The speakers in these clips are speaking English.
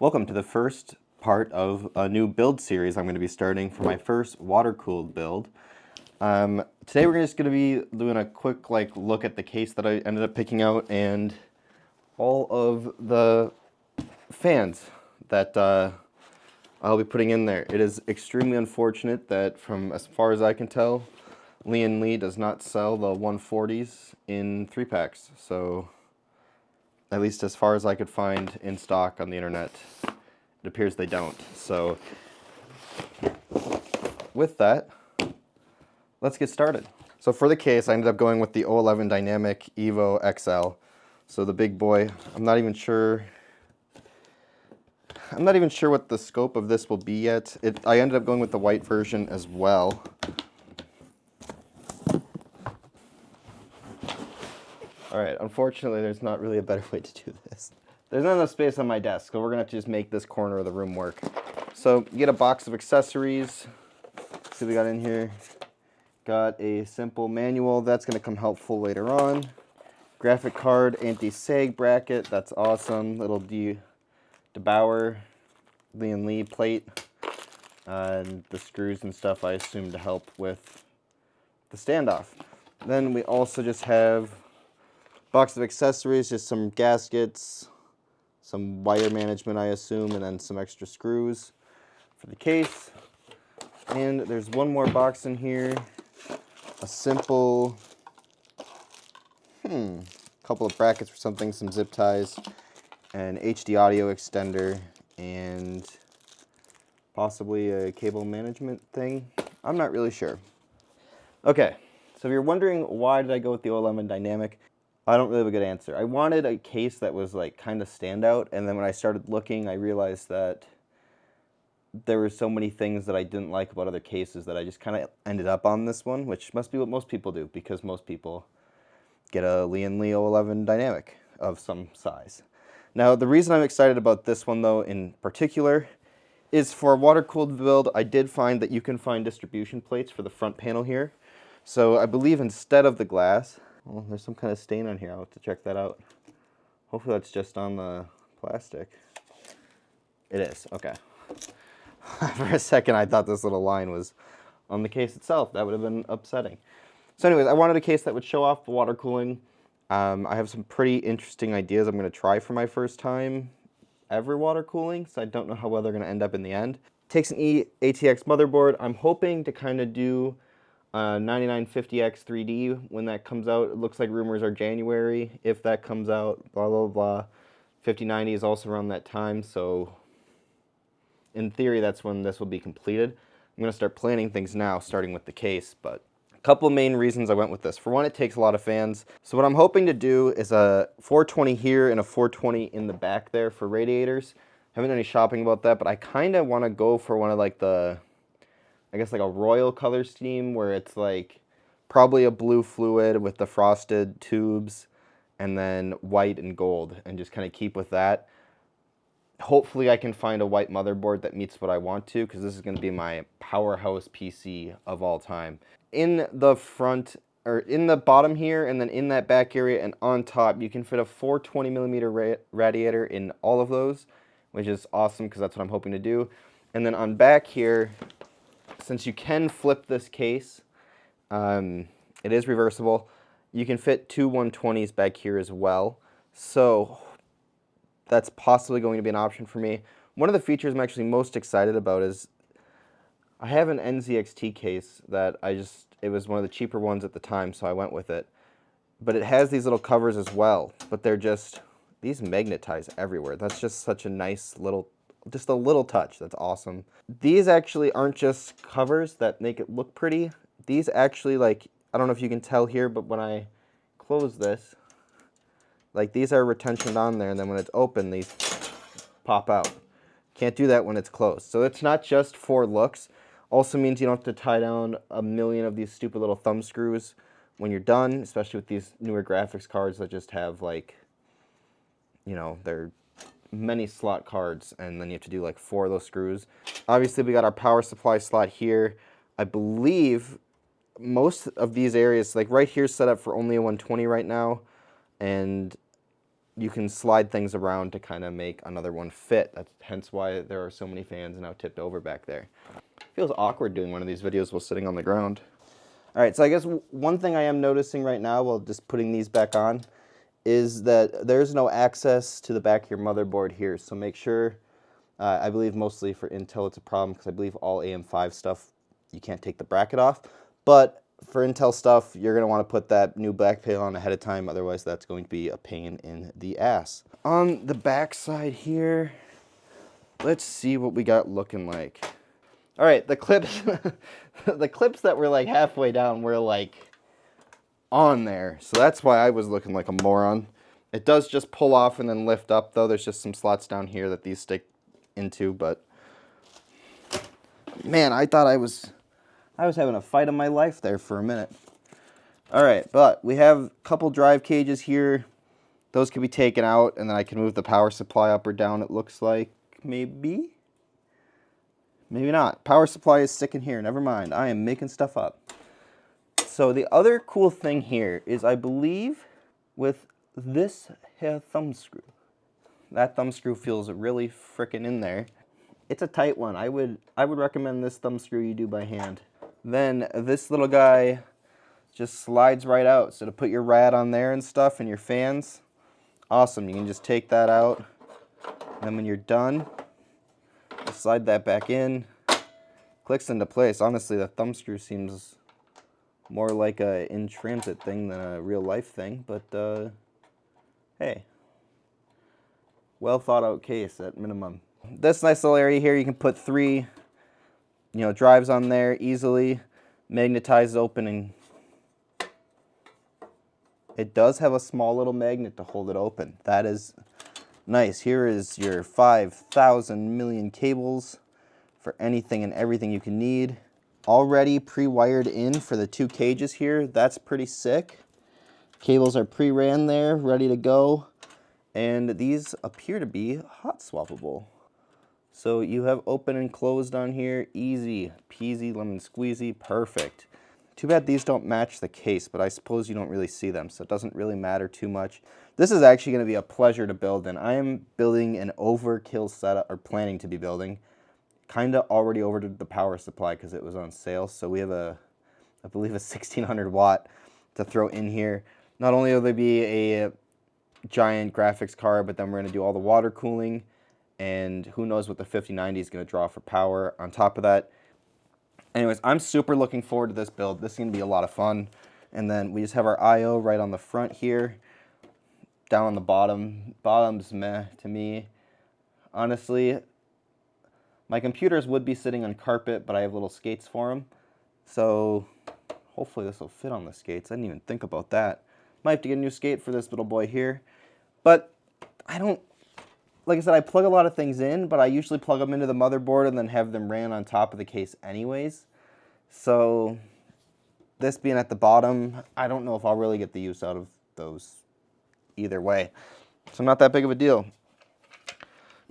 Welcome to the first part of a new build series I'm going to be starting for my first water-cooled build. Today we're just going to be doing a quick look at the case that I ended up picking out and all of the fans that I'll be putting in there. It is extremely unfortunate that, from as far as I can tell, Lian does not sell the 140s in 3-packs. So, at least as far as I could find in stock on the internet, it appears they don't. So, with that, let's get started. So for the case, I ended up going with the O11 Dynamic EVO XL. So the big boy. I'm not even sure what the scope of this will be yet. I ended up going with the white version as well. Alright, unfortunately there's not really a better way to do this. There's not enough space on my desk, so we're going to have to just make this corner of the room work. So you get a box of accessories. Let's see what we got in here. Got a simple manual. That's going to come helpful later on. Graphic card, anti-sag bracket. That's awesome. Little DeBauer Lian plate. And the screws and stuff, I assume, to help with the standoff. Then we also just have a box of accessories, just some gaskets, some wire management, I assume, and then some extra screws for the case. And there's one more box in here. A simple, couple of brackets for something, some zip ties, an HD audio extender, and possibly a cable management thing. I'm not really sure. Okay, so if you're wondering why did I go with the O11 Dynamic, I don't really have a good answer. I wanted a case that was kind of standout, and then when I started looking, I realized that there were so many things that I didn't like about other cases that I just kind of ended up on this one, which must be what most people do, because most people get a Lian O11 Dynamic of some size. Now, the reason I'm excited about this one, though, in particular, is for a water-cooled build, I did find that you can find distribution plates for the front panel here. So I believe instead of the glass, well, there's some kind of stain on here. I'll have to check that out. Hopefully that's just on the plastic. It is, okay. For a second, I thought this little line was on the case itself. That would have been upsetting. So anyways, I wanted a case that would show off the water cooling. I have some pretty interesting ideas I'm going to try for my first time ever water cooling, so I don't know how well they're going to end up in the end. Takes an ATX motherboard. I'm hoping to kind of do 9950X 3D when that comes out. It looks like rumors are January. If that comes out, blah, blah, blah. 5090 is also around that time, so in theory, that's when this will be completed. I'm going to start planning things now, starting with the case, but a couple of main reasons I went with this. For one, it takes a lot of fans. So what I'm hoping to do is a 420 here and a 420 in the back there for radiators. Haven't done any shopping about that, but I kind of want to go for one of the, I guess a royal color scheme where it's probably a blue fluid with the frosted tubes and then white and gold, and just kind of keep with that. Hopefully I can find a white motherboard that meets what I want to, because this is going to be my powerhouse PC of all time. In the front, or in the bottom here, and then in that back area and on top, you can fit a 420mm radiator in all of those, which is awesome because that's what I'm hoping to do. And then on back here, since you can flip this case, it is reversible, you can fit two 120s back here as well. So that's possibly going to be an option for me. One of the features I'm actually most excited about is I have an NZXT case that it was one of the cheaper ones at the time, so I went with it. But it has these little covers as well, but these magnetize everywhere. That's just such a nice just a little touch. That's awesome. These actually aren't just covers that make it look pretty. These actually, I don't know if you can tell here, but when I close this, these are retentioned on there, and then when it's open, these pop out. Can't do that when it's closed. So it's not just for looks. Also means you don't have to tie down a million of these stupid little thumb screws when you're done, especially with these newer graphics cards that just have they're many slot cards, and then you have to do 4 of those screws. Obviously, we got our power supply slot here. I believe most of these areas, right here, is set up for only a 120 right now. And you can slide things around to kind of make another one fit. That's hence why there are so many fans now tipped over back there. Feels awkward doing one of these videos while sitting on the ground. All right, so I guess one thing I am noticing right now while just putting these back on is that there's no access to the back of your motherboard here. So make sure, I believe mostly for Intel it's a problem because I believe all AM5 stuff, you can't take the bracket off. But for Intel stuff, you're going to want to put that new back panel on ahead of time. Otherwise, that's going to be a pain in the ass. On the back side here, let's see what we got looking like. All right, the clips, the clips that were like halfway down were like on there. So that's why I was looking like a moron. It does just pull off and then lift up though. There's just some slots down here that these stick into, but man, I thought I was having a fight of my life there for a minute. All right, but we have a couple drive cages here. Those can be taken out and then I can move the power supply up or down, it looks like. Maybe not. Power supply is sticking here. Never mind. I am making stuff up. So the other cool thing here is I believe with this here thumb screw. That thumb screw feels really frickin' in there. It's a tight one. I would recommend this thumb screw you do by hand. Then this little guy just slides right out. So to put your rad on there and stuff and your fans, awesome. You can just take that out. And then when you're done, slide that back in, clicks into place. Honestly, the thumb screw seems more like a in-transit thing than a real-life thing, but hey, well thought out case at minimum. This nice little area here, you can put 3, drives on there easily, magnetize open, and it does have a small little magnet to hold it open. That is nice. Here is your 5,000 million cables for anything and everything you can need. Already pre-wired in for the 2 cages here. That's pretty sick. Cables are pre-ran there, ready to go. And these appear to be hot swappable. So you have open and closed on here. Easy peasy, lemon squeezy, perfect. Too bad these don't match the case, but I suppose you don't really see them, so it doesn't really matter too much. This is actually going to be a pleasure to build, and I am building an overkill setup, or planning to be building. Kind of already ordered the power supply because it was on sale, so we have I believe a 1600 watt to throw in here. Not only will there be a giant graphics card, but then we're going to do all the water cooling, and who knows what the 5090 is going to draw for power on top of that. Anyways, I'm super looking forward to this build. This is going to be a lot of fun. And then we just have our I/O right on the front here. Down on the bottom. Bottom's meh to me. Honestly, my computers would be sitting on carpet, but I have little skates for them. So hopefully this will fit on the skates. I didn't even think about that. Might have to get a new skate for this little boy here. But I don't, like I said, I plug a lot of things in, but I usually plug them into the motherboard and then have them ran on top of the case anyways. So this being at the bottom, I don't know if I'll really get the use out of those either way. So not that big of a deal.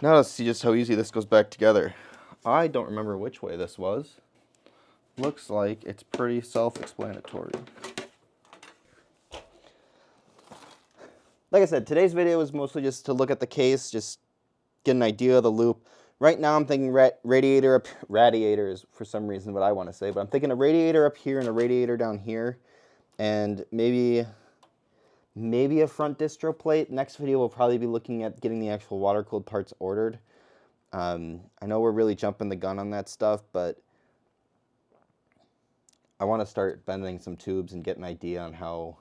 Now let's see just how easy this goes back together. I don't remember which way this was. Looks like it's pretty self-explanatory. Like I said, today's video was mostly just to look at the case, just get an idea of the loop. Right now I'm thinking radiator is for some reason what I want to say, but I'm thinking a radiator up here and a radiator down here, and maybe a front distro plate. Next video we'll probably be looking at getting the actual water-cooled parts ordered. I know we're really jumping the gun on that stuff, but I want to start bending some tubes and get an idea on how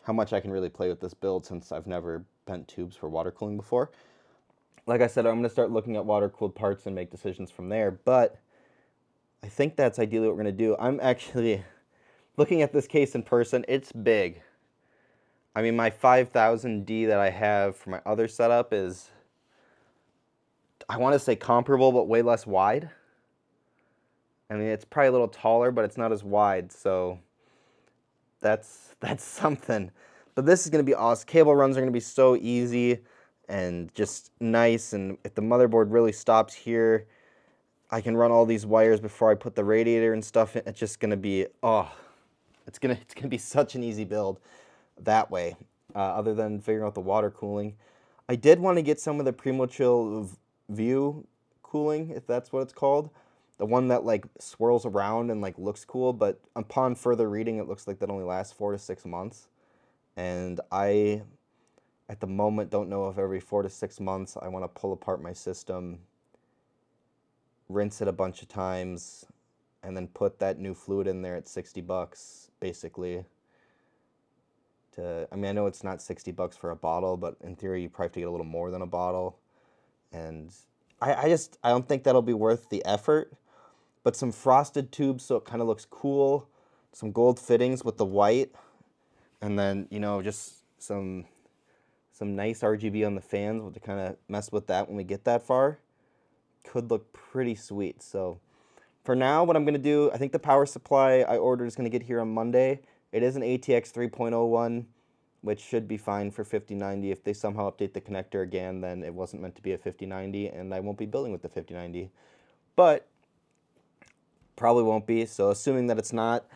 much I can really play with this build, since I've never bent tubes for water cooling before. Like I said, I'm going to start looking at water-cooled parts and make decisions from there, but I think that's ideally what we're going to do. I'm actually looking at this case in person. It's big. I mean, my 5000D that I have for my other setup is, I want to say comparable, but way less wide. I mean, it's probably a little taller, but it's not as wide, so that's something. But this is going to be awesome. Cable runs are going to be so easy and just nice, and if the motherboard really stops here, I can run all these wires before I put the radiator and stuff in. It's just going to be, it's going to be such an easy build that way. other than figuring out the water cooling. I did want to get some of the PrimoChill View cooling, if that's what it's called. The one that like swirls around and like looks cool, but upon further reading, it looks like that only lasts 4 to 6 months. And I, at the moment, don't know if every 4 to 6 months I want to pull apart my system, rinse it a bunch of times, and then put that new fluid in there at $60, basically. I mean, I know it's not $60 for a bottle, but in theory, you probably have to get a little more than a bottle. And I don't think that'll be worth the effort. But some frosted tubes so it kind of looks cool, some gold fittings with the white, and then, you know, just some nice RGB on the fans to kind of mess with that when we get that far. Could look pretty sweet. So for now, what I'm going to do, I think the power supply I ordered is going to get here on Monday. It is an ATX 3.01, which should be fine for 5090. If they somehow update the connector again, then it wasn't meant to be a 5090, and I won't be building with the 5090. But probably won't be, so assuming that it's not,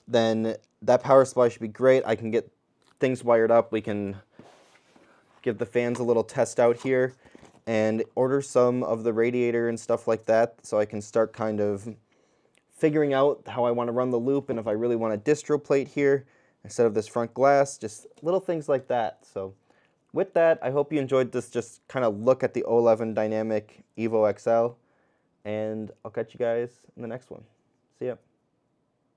then that power supply should be great. I can get things wired up. We can give the fans a little test out here and order some of the radiator and stuff like that so I can start kind of figuring out how I want to run the loop and if I really want a distro plate here instead of this front glass, just little things like that. So with that, I hope you enjoyed this just kind of look at the O11 Dynamic EVO XL, and I'll catch you guys in the next one. See ya.